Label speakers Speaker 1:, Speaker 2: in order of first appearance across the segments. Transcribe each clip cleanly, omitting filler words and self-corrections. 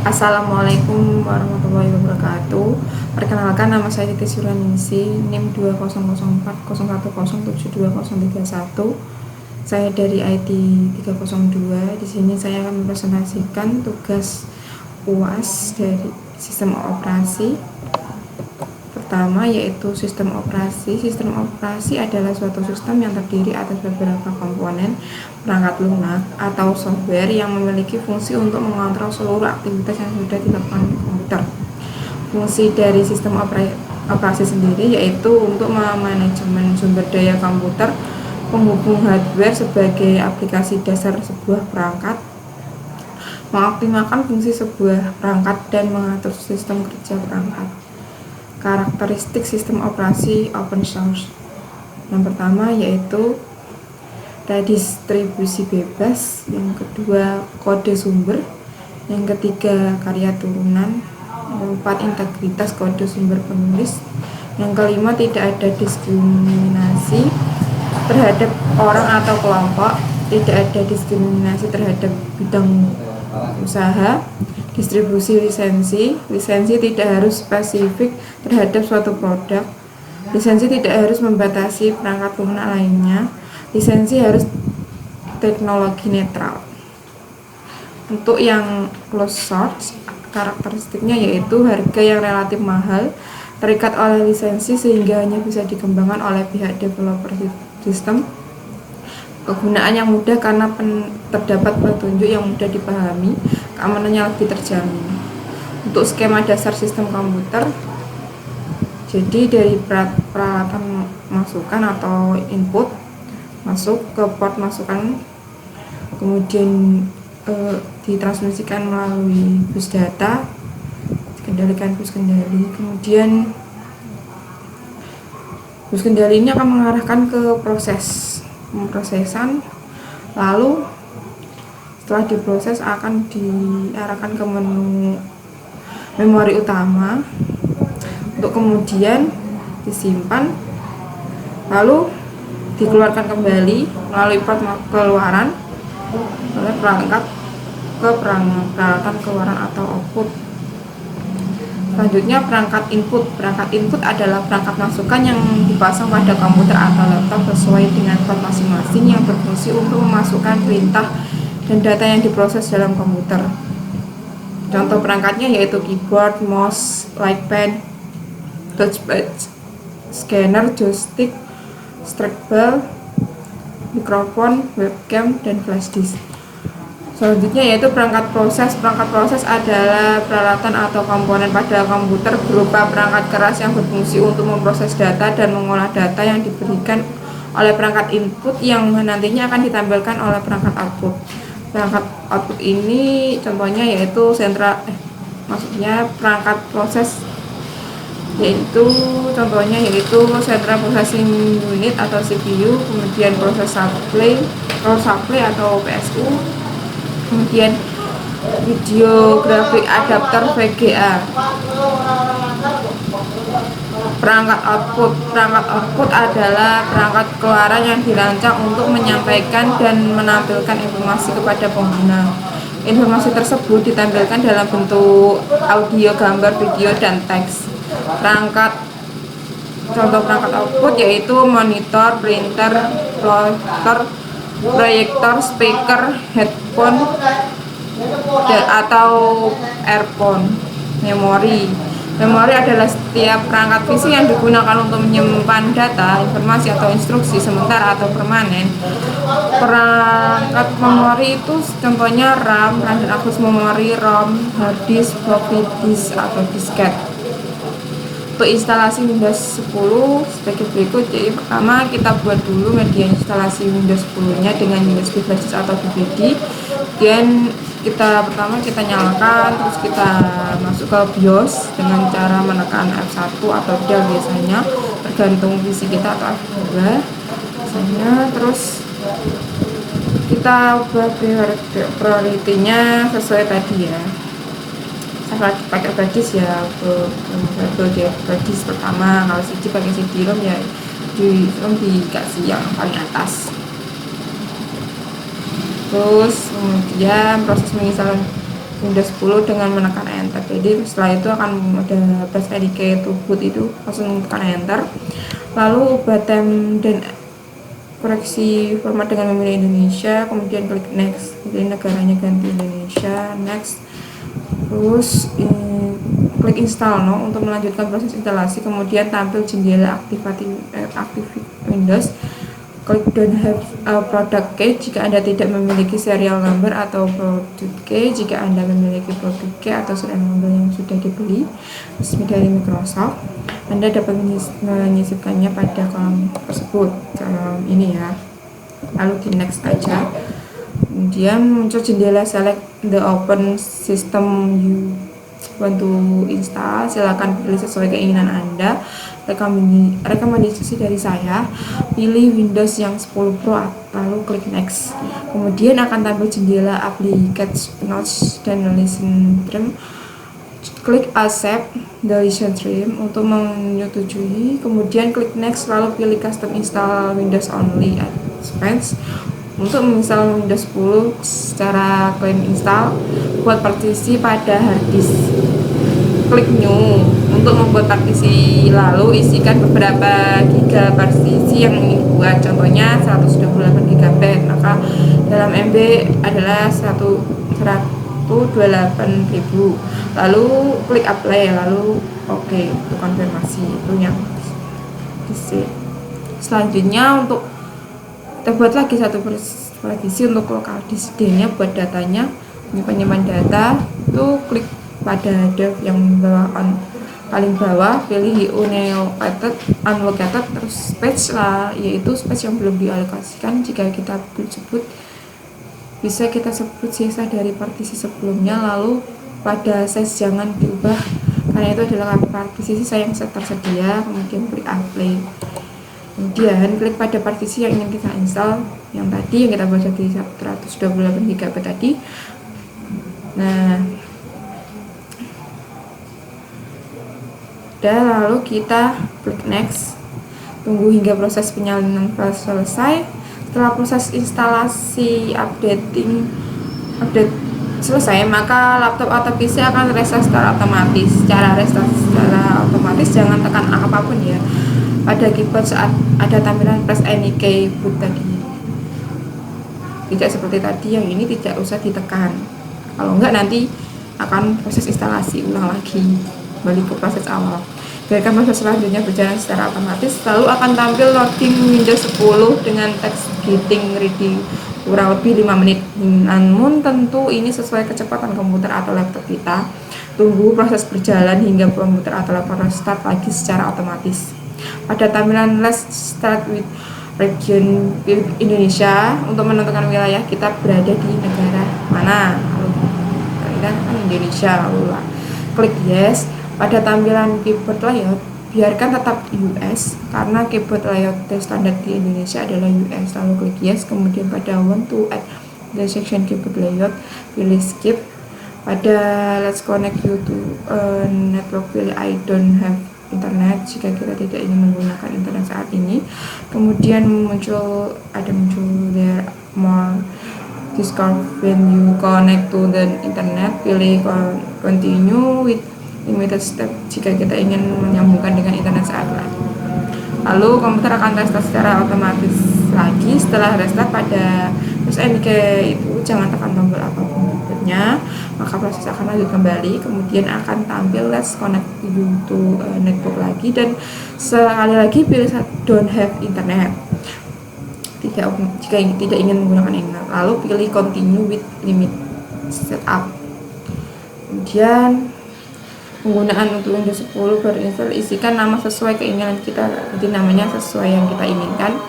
Speaker 1: Assalamualaikum warahmatullahi wabarakatuh. Perkenalkan, nama saya Titi Suryaningsih, NIM 2004017203231. Saya dari IT 302. Di sini saya akan mempresentasikan tugas UAS dari sistem operasi. Pertama yaitu sistem operasi. Sistem operasi adalah suatu sistem yang terdiri atas beberapa komponen perangkat lunak atau software yang memiliki fungsi untuk mengontrol seluruh aktivitas yang sudah dilakukan di komputer. Fungsi dari sistem operasi sendiri yaitu untuk memanajemen sumber daya komputer, penghubung hardware sebagai aplikasi dasar sebuah perangkat, mengoptimalkan fungsi sebuah perangkat, dan mengatur sistem kerja perangkat. Karakteristik sistem operasi open source. Yang pertama yaitu redistribusi bebas, yang kedua kode sumber, yang ketiga karya turunan, yang keempat integritas kode sumber penulis, yang kelima tidak ada diskriminasi terhadap orang atau kelompok, tidak ada diskriminasi terhadap bidang usaha. Distribusi lisensi tidak harus spesifik terhadap suatu produk. Lisensi tidak harus membatasi perangkat lunak lainnya. Lisensi harus teknologi netral. Untuk yang closed source, karakteristiknya yaitu harga yang relatif mahal, terikat oleh lisensi sehingga hanya bisa dikembangkan oleh pihak developer sistem. Kegunaan yang mudah karena terdapat petunjuk yang mudah dipahami, keamanannya lebih terjamin. Untuk skema dasar sistem komputer, jadi dari peralatan masukan atau input masuk ke port masukan, kemudian ditransmisikan melalui bus data, dikendalikan bus kendali, kemudian bus kendali ini akan mengarahkan ke proses pemrosesan, lalu setelah diproses akan diarahkan ke menu memori utama untuk kemudian disimpan, lalu dikeluarkan kembali melalui port keluaran oleh perangkat ke peralatan keluaran atau output. Selanjutnya perangkat input. Perangkat input adalah perangkat masukan yang dipasang pada komputer atau laptop sesuai dengan port masing-masing yang berfungsi untuk memasukkan perintah dan data yang diproses dalam komputer. Contoh perangkatnya yaitu keyboard, mouse, lightpad, touchpad, scanner, joystick, trackball, mikrofon, webcam, dan flash disk. Selanjutnya yaitu perangkat proses. Perangkat proses adalah peralatan atau komponen pada komputer berupa perangkat keras yang berfungsi untuk memproses data dan mengolah data yang diberikan oleh perangkat input yang nantinya akan ditampilkan oleh perangkat output. Perangkat output ini contohnya yaitu maksudnya perangkat proses yaitu contohnya yaitu Central Processing Unit atau CPU, kemudian proses supply atau PSU, kemudian video graphic adapter VGA. Perangkat output adalah perangkat keluaran yang dirancang untuk menyampaikan dan menampilkan informasi kepada pengguna. Informasi tersebut ditampilkan dalam bentuk audio, gambar, video, dan teks. Contoh perangkat output yaitu monitor, printer, plotter, proyektor, speaker, headphone, atau earphone. Memori adalah setiap perangkat fisik yang digunakan untuk menyimpan data, informasi, atau instruksi sementara atau permanen. Perangkat memori itu contohnya RAM, random access memory, ROM, hard disk, floppy disk, atau disket. Untuk instalasi Windows 10 sebagai berikut. Jadi pertama kita buat dulu media instalasi Windows 10 nya dengan USB flash disk atau DVD. Kemudian pertama kita nyalakan, terus kita masuk ke BIOS dengan cara menekan F1 atau del biasanya, tergantung PC kita, atau F2 biasanya. Terus kita ubah priority-nya sesuai tadi ya. Pakai flash ya flash disk pertama, kalau CD pakai CD-ROM ya dikasih yang paling atas. Terus kemudian proses menginstalkan Windows 10 dengan menekan enter. Jadi setelah itu akan ada press NIK to boot, itu langsung tekan enter. Lalu ubah tem dan koreksi format dengan memilih Indonesia, kemudian klik next. Jadi negaranya ganti Indonesia, next. Terus klik install no untuk melanjutkan proses instalasi. Kemudian tampil jendela aktif Windows. Klik don't have a product key jika Anda tidak memiliki serial number atau product key. Jika Anda memiliki product key atau serial number yang sudah dibeli resmi dari Microsoft, Anda dapat menyisipkannya pada kolom tersebut, kolom ini ya. Lalu di next aja. Kemudian muncul jendela select the open system you want to install. Silakan pilih sesuai keinginan Anda. Rekomendasi dari saya, pilih Windows yang 10 Pro, lalu klik next. Kemudian akan tampil jendela application notes dan listen stream. Klik accept the listen stream untuk menyetujui. Kemudian klik next, lalu pilih custom install Windows only advanced. Untuk menginstal Windows 10 secara clean install, buat partisi pada hard disk. Klik new untuk membuat partisi, lalu isikan beberapa giga partisi yang ingin buat, contohnya 128 GB, maka dalam MB adalah 128.000. Lalu klik apply, lalu oke untuk konfirmasi. Itu yang isi. Selanjutnya untuk kita buat lagi satu partisi untuk lokal disk D-nya buat datanya, penyimpan data. Itu klik pada drive yang paling bawah, pilih unallocated, terus space lah, yaitu space yang belum dialokasikan. Jika kita sebut, bisa kita sebut sisa dari partisi sebelumnya. Lalu pada size jangan diubah karena itu adalah partisi sisa yang tersedia. Kemudian klik apply. Kemudian klik pada partisi yang ingin kita install, yang tadi yang kita buat jadi 128 GB tadi. Nah, lalu kita klik next, tunggu hingga proses penyalinan file selesai. Setelah proses instalasi update selesai, maka laptop atau PC akan restart secara otomatis. Cara restart secara otomatis, jangan tekan apapun ya pada keyboard saat ada tampilan press any key boot tadi. Tidak seperti tadi, yang ini tidak usah ditekan. Kalau enggak nanti akan proses instalasi ulang lagi, balik ke proses awal. Biarkan proses selanjutnya berjalan secara otomatis. Lalu akan tampil loading Windows 10 dengan teks getting ready kurang lebih 5 menit. Namun tentu ini sesuai kecepatan komputer atau laptop kita. Tunggu proses berjalan hingga komputer atau laptop restart lagi secara otomatis. Pada tampilan Let's Start with Region Indonesia, untuk menentukan wilayah kita berada di negara mana. Lalu kita kan Indonesia, lalu klik yes. Pada tampilan keyboard layout, biarkan tetap US karena keyboard layout standar di Indonesia adalah US. Lalu klik yes. Kemudian pada want to add the section keyboard layout, pilih skip. Pada let's connect you to network, pilih I don't have internet jika kita tidak ingin menggunakan internet saat ini. Kemudian muncul there more discount when you connect to the internet, pilih continue with limited step jika kita ingin menyambungkan dengan internet saat lain. Lalu komputer akan restart secara otomatis lagi. Setelah restart, pada press NIK itu jangan tekan tombol apapun berikutnya, maka proses akan lanjut kembali. Kemudian akan tampil let's connect you to network lagi, dan sekali lagi pilih don't have internet jika tidak ingin menggunakan internet. Lalu pilih continue with limit setup. Kemudian penggunaan untuk Windows 10 berinstall, isikan nama sesuai keinginan kita, jadi namanya sesuai yang kita inginkan.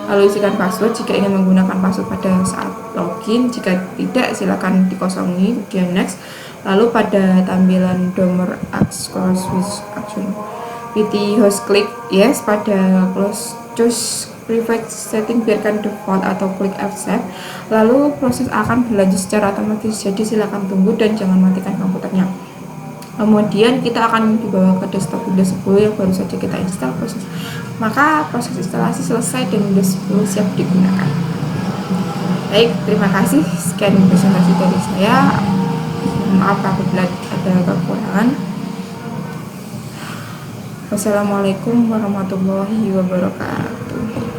Speaker 1: Lalu isikan password jika ingin menggunakan password pada saat login, jika tidak silakan dikosongi. Kemudian next. Lalu pada tampilan nomor access switch action PT host klik yes. Pada close choose private setting, biarkan default atau klik accept. Lalu proses akan berlanjut secara otomatis, jadi silakan tunggu dan jangan matikan komputernya. Kemudian kita akan dibawa ke desktop Windows 10 yang baru saja kita install. Maka proses instalasi selesai dan Windows 10 siap digunakan. Baik, terima kasih. Sekian presentasi dari saya. Maaf apabila ada kekurangan. Wassalamualaikum warahmatullahi wabarakatuh.